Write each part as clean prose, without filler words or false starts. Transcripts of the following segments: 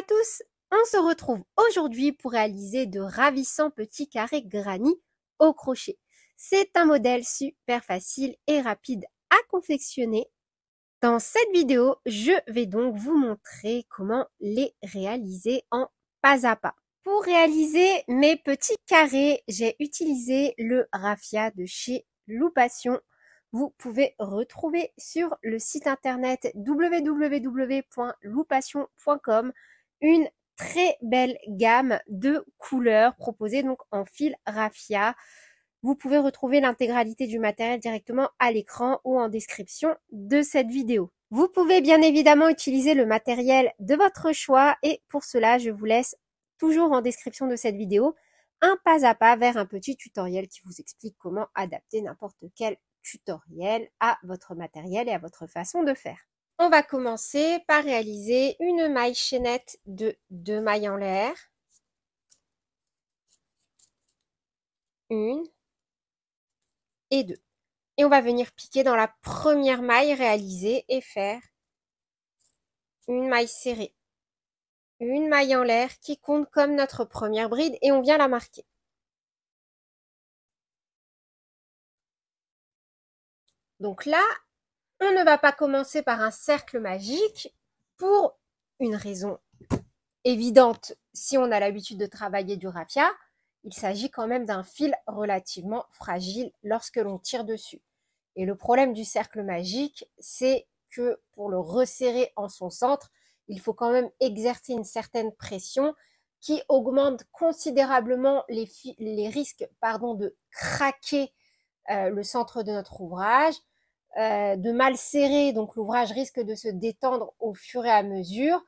tous, on se retrouve aujourd'hui pour réaliser de ravissants petits carrés granit au crochet. C'est un modèle super facile et rapide à confectionner. Dans cette vidéo, je vais donc vous montrer comment les réaliser en pas à pas. Pour réaliser mes petits carrés, j'ai utilisé le raffia de chez Loupation. Vous pouvez retrouver sur le site internet www.loupation.com une très belle gamme de couleurs proposées donc en fil raffia. Vous pouvez retrouver l'intégralité du matériel directement à l'écran ou en description de cette vidéo. Vous pouvez bien évidemment utiliser le matériel de votre choix et pour cela, je vous laisse toujours en description de cette vidéo un pas à pas vers un petit tutoriel qui vous explique comment adapter n'importe quel tutoriel à votre matériel et à votre façon de faire. On va commencer par réaliser une maille chaînette de 2 mailles en l'air. Une et 2. Et on va venir piquer dans la première maille réalisée et faire une maille serrée. Une maille en l'air qui compte comme notre première bride et on vient la marquer. Donc là, on ne va pas commencer par un cercle magique pour une raison évidente. Si on a l'habitude de travailler du raffia, il s'agit quand même d'un fil relativement fragile lorsque l'on tire dessus. Et le problème du cercle magique, c'est que pour le resserrer en son centre, il faut quand même exercer une certaine pression qui augmente considérablement les risques de craquer le centre de notre ouvrage, de mal serrer, donc l'ouvrage risque de se détendre au fur et à mesure.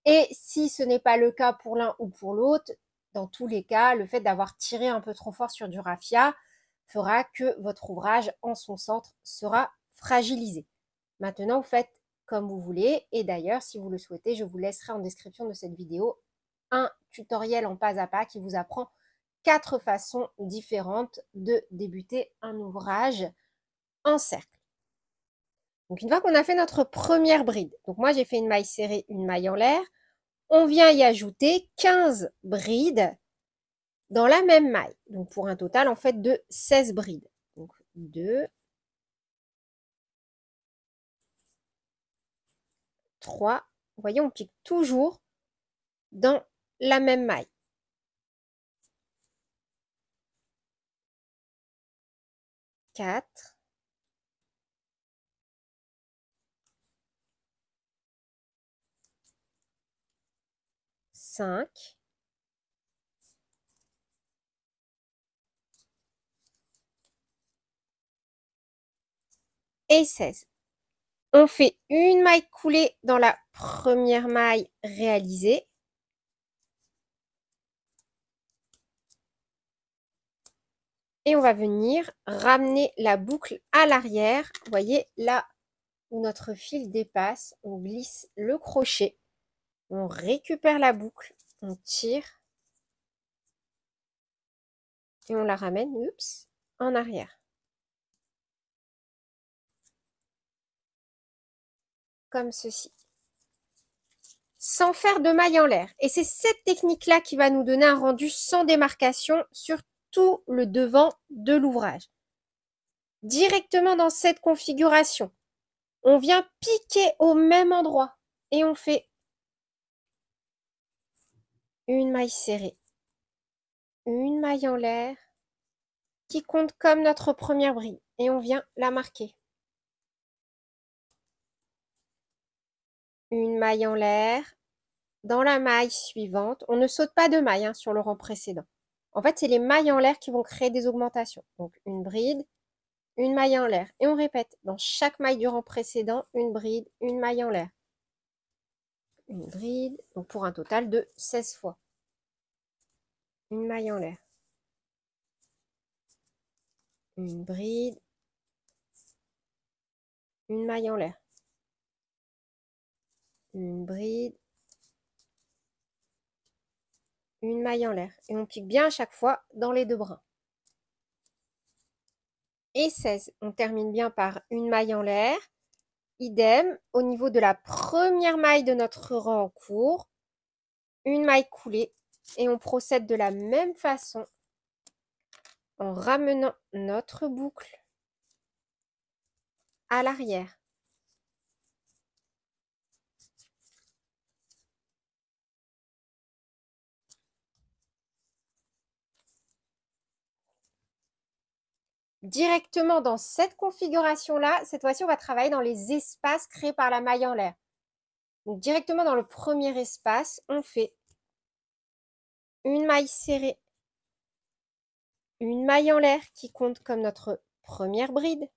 Et si ce n'est pas le cas pour l'un ou pour l'autre, dans tous les cas, le fait d'avoir tiré un peu trop fort sur du raffia fera que votre ouvrage en son centre sera fragilisé. Maintenant, vous faites comme vous voulez. Et d'ailleurs, si vous le souhaitez, je vous laisserai en description de cette vidéo un tutoriel en pas à pas qui vous apprend 4 façons différentes de débuter un ouvrage en cercle. Donc, une fois qu'on a fait notre première bride, donc moi j'ai fait une maille serrée, une maille en l'air, on vient y ajouter 15 brides dans la même maille. Donc, pour un total en fait de 16 brides. Donc, 2, 3, vous voyez, on pique toujours dans la même maille. 4, 5, et 16. On fait une maille coulée dans la première maille réalisée. Et on va venir ramener la boucle à l'arrière. Vous voyez, là où notre fil dépasse, on glisse le crochet. On récupère la boucle, on tire. Et on la ramène, en arrière. Comme ceci. Sans faire de maille en l'air. Et c'est cette technique-là qui va nous donner un rendu sans démarcation sur tout le devant de l'ouvrage. Directement dans cette configuration, on vient piquer au même endroit et on fait une maille serrée, une maille en l'air qui compte comme notre première bride et on vient la marquer. Une maille en l'air, dans la maille suivante, on ne saute pas de maille sur le rang précédent. En fait, c'est les mailles en l'air qui vont créer des augmentations. Donc, une bride, une maille en l'air. Et on répète, dans chaque maille du rang précédent, une bride, une maille en l'air. Une bride, donc pour un total de 16 fois. Une maille en l'air. Une bride, une maille en l'air. Une bride, une maille en l'air. Et on pique bien à chaque fois dans les deux brins. Et 16, on termine bien par une maille en l'air. Idem, au niveau de la première maille de notre rang en cours, une maille coulée et on procède de la même façon en ramenant notre boucle à l'arrière. Directement dans cette configuration-là, cette fois-ci, on va travailler dans les espaces créés par la maille en l'air. Donc, directement dans le premier espace, on fait une maille serrée, une maille en l'air qui compte comme notre première bride.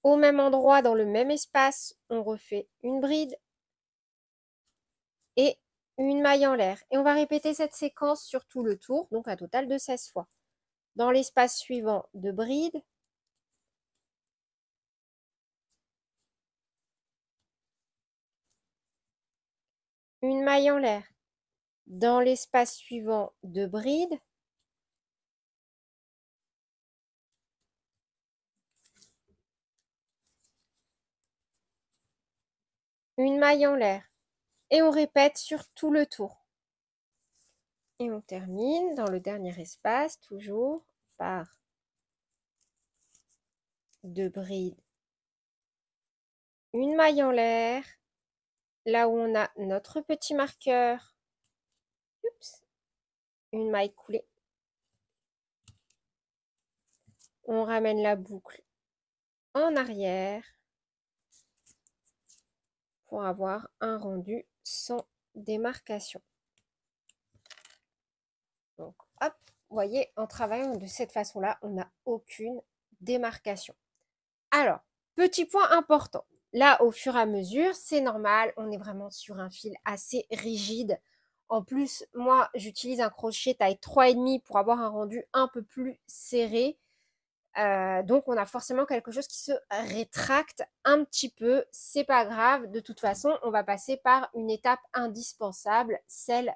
Au même endroit, dans le même espace, on refait une bride et une maille en l'air. Et on va répéter cette séquence sur tout le tour, donc un total de 16 fois. Dans l'espace suivant, 2 brides. Une maille en l'air. Dans l'espace suivant, 2 brides. Une maille en l'air. Et on répète sur tout le tour. Et on termine dans le dernier espace, toujours par 2 brides. Une maille en l'air. Là où on a notre petit marqueur. Oups. Une maille coulée. On ramène la boucle en arrière pour avoir un rendu sans démarcation. Donc, hop, vous voyez, en travaillant de cette façon-là, on n'a aucune démarcation. Alors, petit point important. Là, au fur et à mesure, c'est normal, on est vraiment sur un fil assez rigide. En plus, moi, j'utilise un crochet taille 3,5 pour avoir un rendu un peu plus serré. Donc, on a forcément quelque chose qui se rétracte un petit peu. C'est pas grave. De toute façon, on va passer par une étape indispensable, celle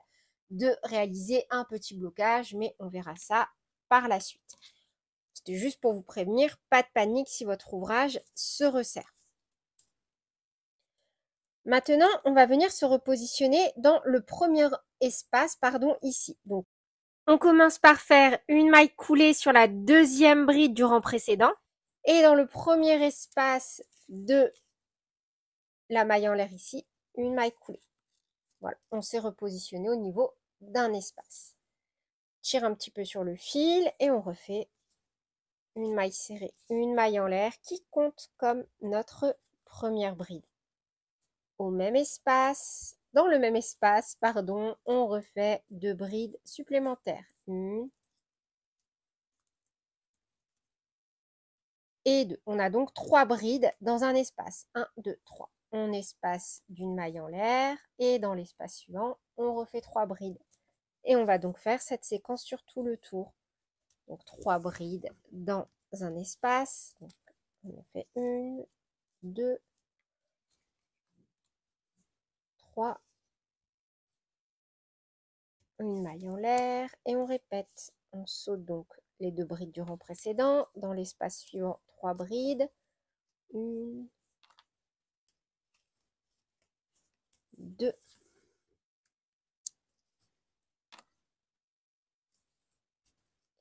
de réaliser un petit blocage, mais on verra ça par la suite. C'était juste pour vous prévenir, pas de panique si votre ouvrage se resserre. Maintenant, on va venir se repositionner dans le premier espace, ici. Donc, on commence par faire une maille coulée sur la deuxième bride du rang précédent. Et dans le premier espace de la maille en l'air ici, une maille coulée. Voilà, on s'est repositionné au niveau d'un espace. Tire un petit peu sur le fil et on refait une maille serrée, une maille en l'air qui compte comme notre première bride. Au même espace, dans le même espace, pardon, on refait 2 brides supplémentaires. Une et 2. On a donc 3 brides dans un espace. 1, 2, 3. On espace d'une maille en l'air et dans l'espace suivant, on refait 3 brides. Et on va donc faire cette séquence sur tout le tour. Donc 3 brides dans un espace. Donc, on en fait 1, 2, 3. Une maille en l'air et on répète. On saute donc les 2 brides du rang précédent. Dans l'espace suivant, 3 brides. 1, 2,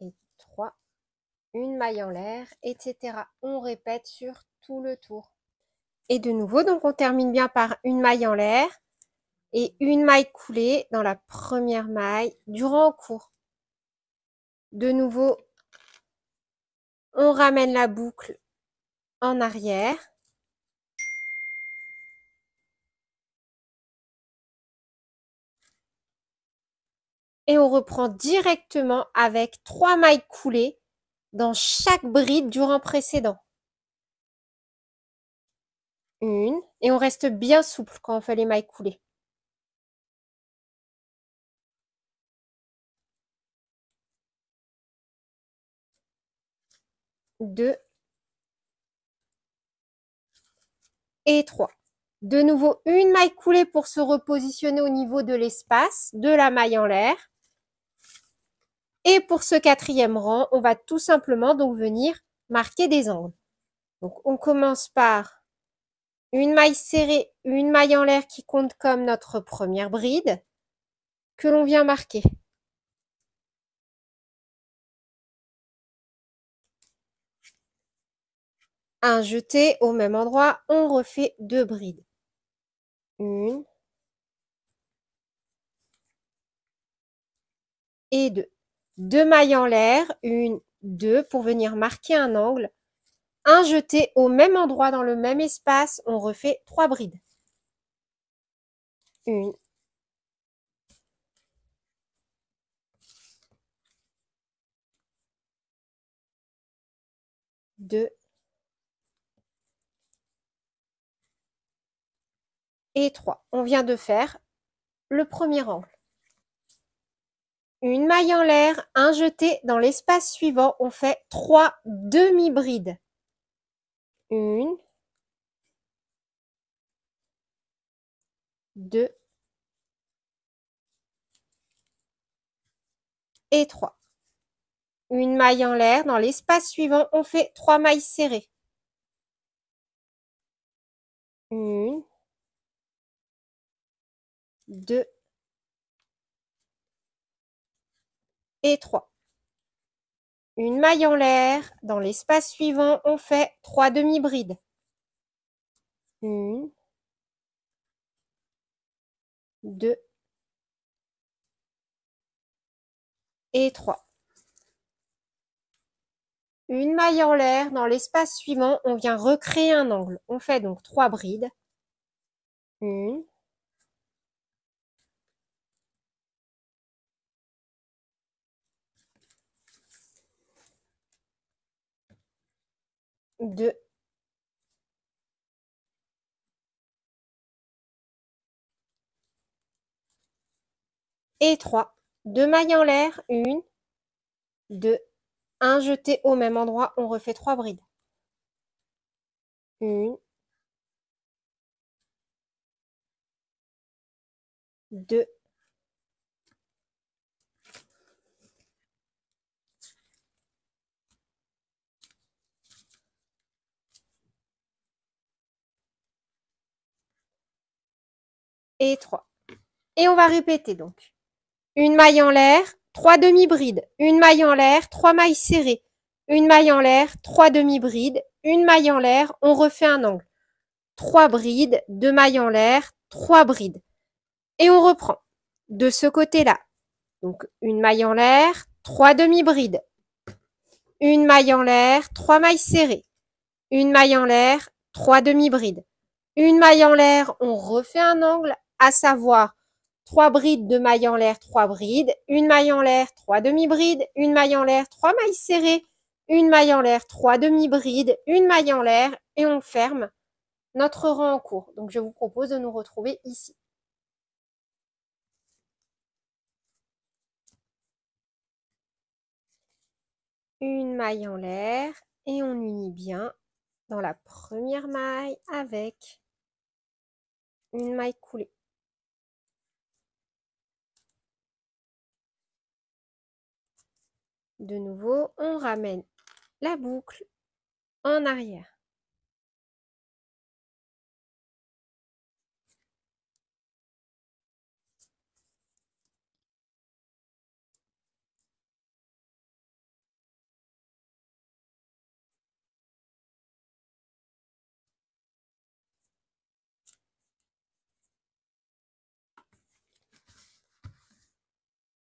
et 3. Une maille en l'air, etc. On répète sur tout le tour. Et de nouveau, donc on termine bien par une maille en l'air et une maille coulée dans la première maille du rang en cours. De nouveau, on ramène la boucle en arrière. Et on reprend directement avec 3 mailles coulées dans chaque bride du rang précédent. Une, et on reste bien souple quand on fait les mailles coulées. 2 et 3. De nouveau, une maille coulée pour se repositionner au niveau de l'espace de la maille en l'air. Et pour ce 4e rang, on va tout simplement donc venir marquer des angles. Donc, on commence par une maille serrée, une maille en l'air qui compte comme notre première bride que l'on vient marquer. Un jeté au même endroit, on refait 2 brides. Une et deux. 2 mailles en l'air, une, deux, pour venir marquer un angle. Un jeté au même endroit dans le même espace, on refait 3 brides. Une, deux et 3. On vient de faire le premier angle. Une maille en l'air, un jeté dans l'espace suivant, on fait 3 demi-brides. Une, deux et 3. Une maille en l'air, dans l'espace suivant, on fait 3 mailles serrées. Une, deux et 3. Une maille en l'air, dans l'espace suivant, on fait 3 demi-brides. Une, deux et 3. Une maille en l'air, dans l'espace suivant, on vient recréer un angle. On fait donc 3 brides. Une, deux et 3. 2 mailles en l'air, une, deux, un jeté au même endroit, on refait 3 brides. Une, deux et 3. Et on va répéter donc. Une maille en l'air, 3 demi-brides. Une maille en l'air, 3 mailles serrées. Une maille en l'air, 3 demi-brides. Une maille en l'air, on refait un angle. 3 brides, 2 mailles en l'air, 3 brides. Et on reprend de ce côté-là. Donc une maille en l'air, 3 demi-brides. Une maille en l'air, 3 mailles serrées. Une maille en l'air, 3 demi-brides. Une maille en l'air, on refait un angle, à savoir 3 brides, 2 mailles en l'air, 3 brides, une maille en l'air, 3 demi-brides, une maille en l'air, 3 mailles serrées, une maille en l'air, 3 demi-brides, une maille en l'air et on ferme notre rang en cours. Donc je vous propose de nous retrouver ici. Une maille en l'air et on unit bien dans la première maille avec une maille coulée. De nouveau, on ramène la boucle en arrière.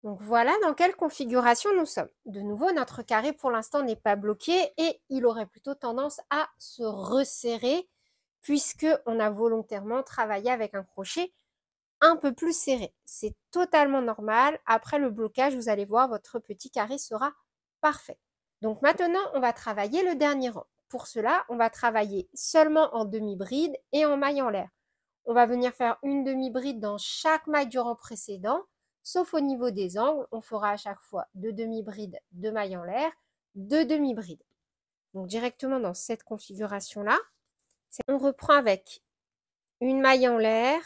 Donc voilà dans quelle configuration nous sommes. De nouveau, notre carré pour l'instant n'est pas bloqué et il aurait plutôt tendance à se resserrer puisque on a volontairement travaillé avec un crochet un peu plus serré. C'est totalement normal. Après le blocage, vous allez voir, votre petit carré sera parfait. Donc maintenant, on va travailler le dernier rang. Pour cela, on va travailler seulement en demi-bride et en maille en l'air. On va venir faire une demi-bride dans chaque maille du rang précédent, sauf au niveau des angles. On fera à chaque fois 2 demi-brides, 2 mailles en l'air, 2 demi-brides. Donc directement dans cette configuration-là, on reprend avec une maille en l'air,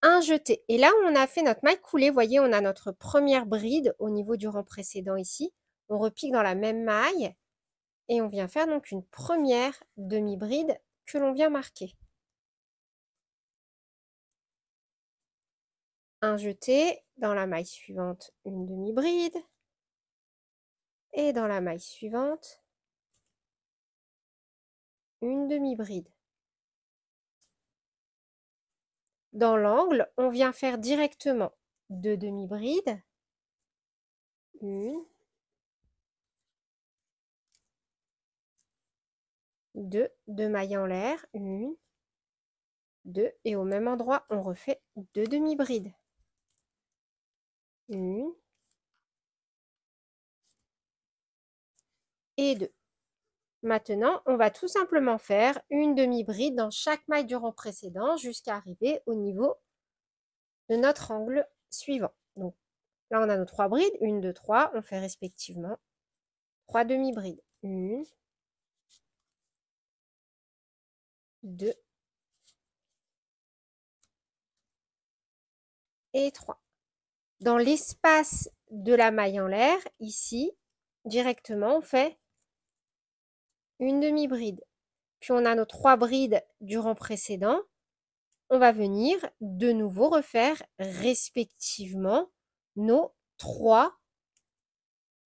un jeté. Et là où on a fait notre maille coulée, vous voyez, on a notre première bride au niveau du rang précédent ici. On repique dans la même maille et on vient faire donc une première demi-bride que l'on vient marquer. un jeté, dans la maille suivante, une demi-bride, et dans la maille suivante, une demi-bride. Dans l'angle, on vient faire directement 2 demi-brides, une, 2, 2 mailles en l'air, une, 2, et au même endroit, on refait 2 demi-brides, une et 2. Maintenant, on va tout simplement faire une demi-bride dans chaque maille du rang précédent jusqu'à arriver au niveau de notre angle suivant. Donc là, on a nos 3 brides, 1, 2, 3, on fait respectivement 3 demi-brides, 1, 2 et 3. Dans l'espace de la maille en l'air, ici, directement, on fait une demi-bride. Puis on a nos 3 brides du rang précédent. On va venir de nouveau refaire respectivement nos 3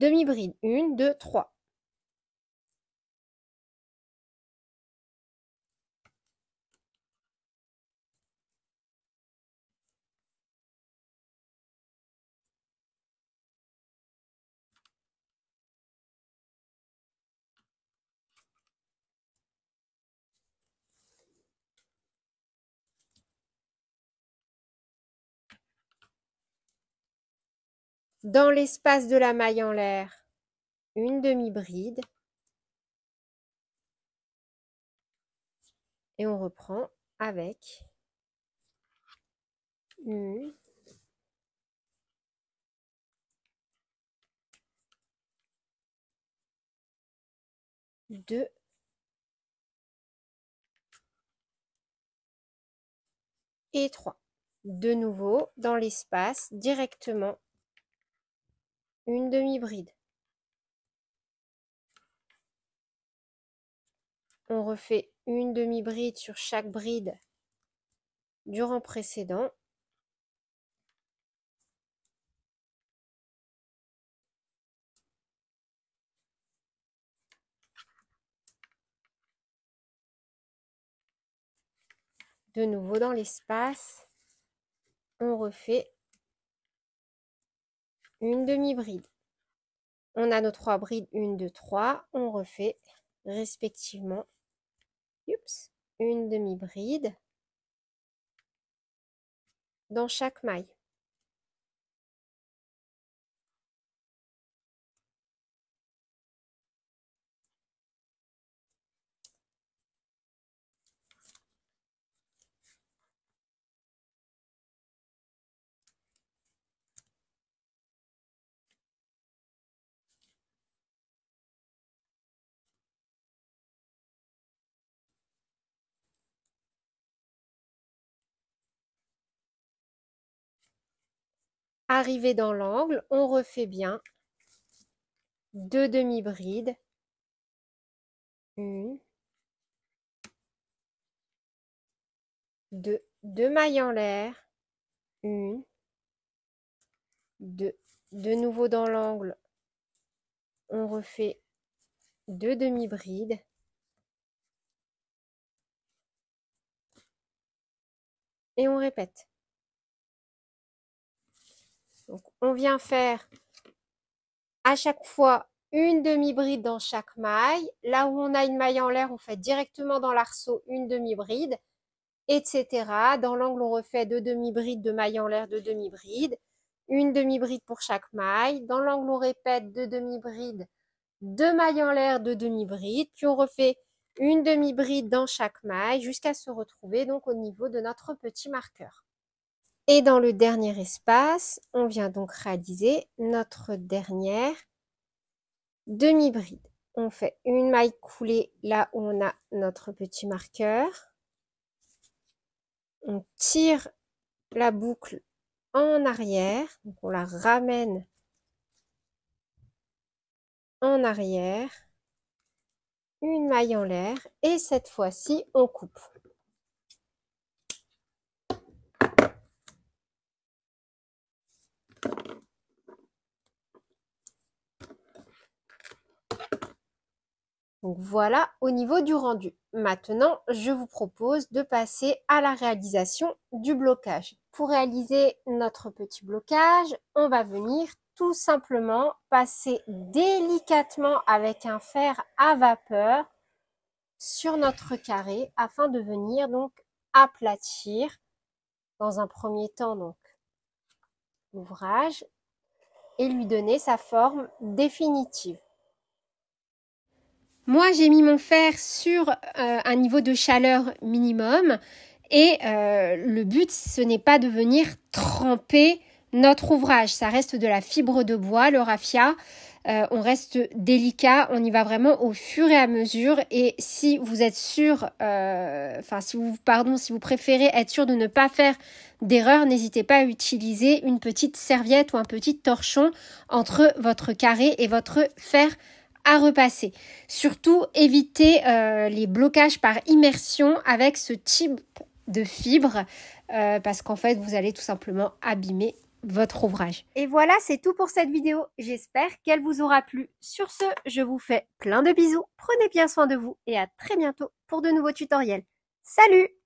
demi-brides. 1, 2, 3. Dans l'espace de la maille en l'air, une demi-bride. Et on reprend avec une, 2 et 3. De nouveau, dans l'espace, directement, une demi-bride. On refait une demi-bride sur chaque bride du rang précédent. De nouveau dans l'espace, on refait une demi-bride. On a nos 3 brides, 1, 2, 3. On refait respectivement une demi-bride dans chaque maille. Arrivé dans l'angle, on refait bien 2 demi-brides, une, 2, 2 mailles en l'air, une, 2. De nouveau dans l'angle, on refait 2 demi-brides, et on répète. Donc, on vient faire à chaque fois une demi-bride dans chaque maille. Là où on a une maille en l'air, on fait directement dans l'arceau une demi-bride, etc. Dans l'angle, on refait 2 demi-brides, 2 mailles en l'air, 2 demi-brides, une demi-bride pour chaque maille. Dans l'angle, on répète 2 demi-brides, 2 mailles en l'air, 2 demi-brides, puis on refait une demi-bride dans chaque maille jusqu'à se retrouver donc au niveau de notre petit marqueur. Et dans le dernier espace, on vient donc réaliser notre dernière demi-bride. On fait une maille coulée là où on a notre petit marqueur. On tire la boucle en arrière, donc on la ramène en arrière, une maille en l'air et cette fois-ci on coupe. Donc voilà au niveau du rendu. Maintenant, je vous propose de passer à la réalisation du blocage. Pour réaliser notre petit blocage, on va venir tout simplement passer délicatement avec un fer à vapeur sur notre carré afin de venir donc aplatir dans un premier temps donc l'ouvrage et lui donner sa forme définitive. Moi, j'ai mis mon fer sur un niveau de chaleur minimum et le but, ce n'est pas de venir tremper notre ouvrage. Ça reste de la fibre de bois, le raffia. On reste délicat, on y va vraiment au fur et à mesure. Et si vous êtes sûr, si vous préférez être sûr de ne pas faire d'erreur, n'hésitez pas à utiliser une petite serviette ou un petit torchon entre votre carré et votre fer à repasser. Surtout, évitez les blocages par immersion avec ce type de fibre parce qu'en fait, vous allez tout simplement abîmer votre ouvrage. Et voilà, c'est tout pour cette vidéo. J'espère qu'elle vous aura plu. Sur ce, je vous fais plein de bisous. Prenez bien soin de vous et à très bientôt pour de nouveaux tutoriels. Salut!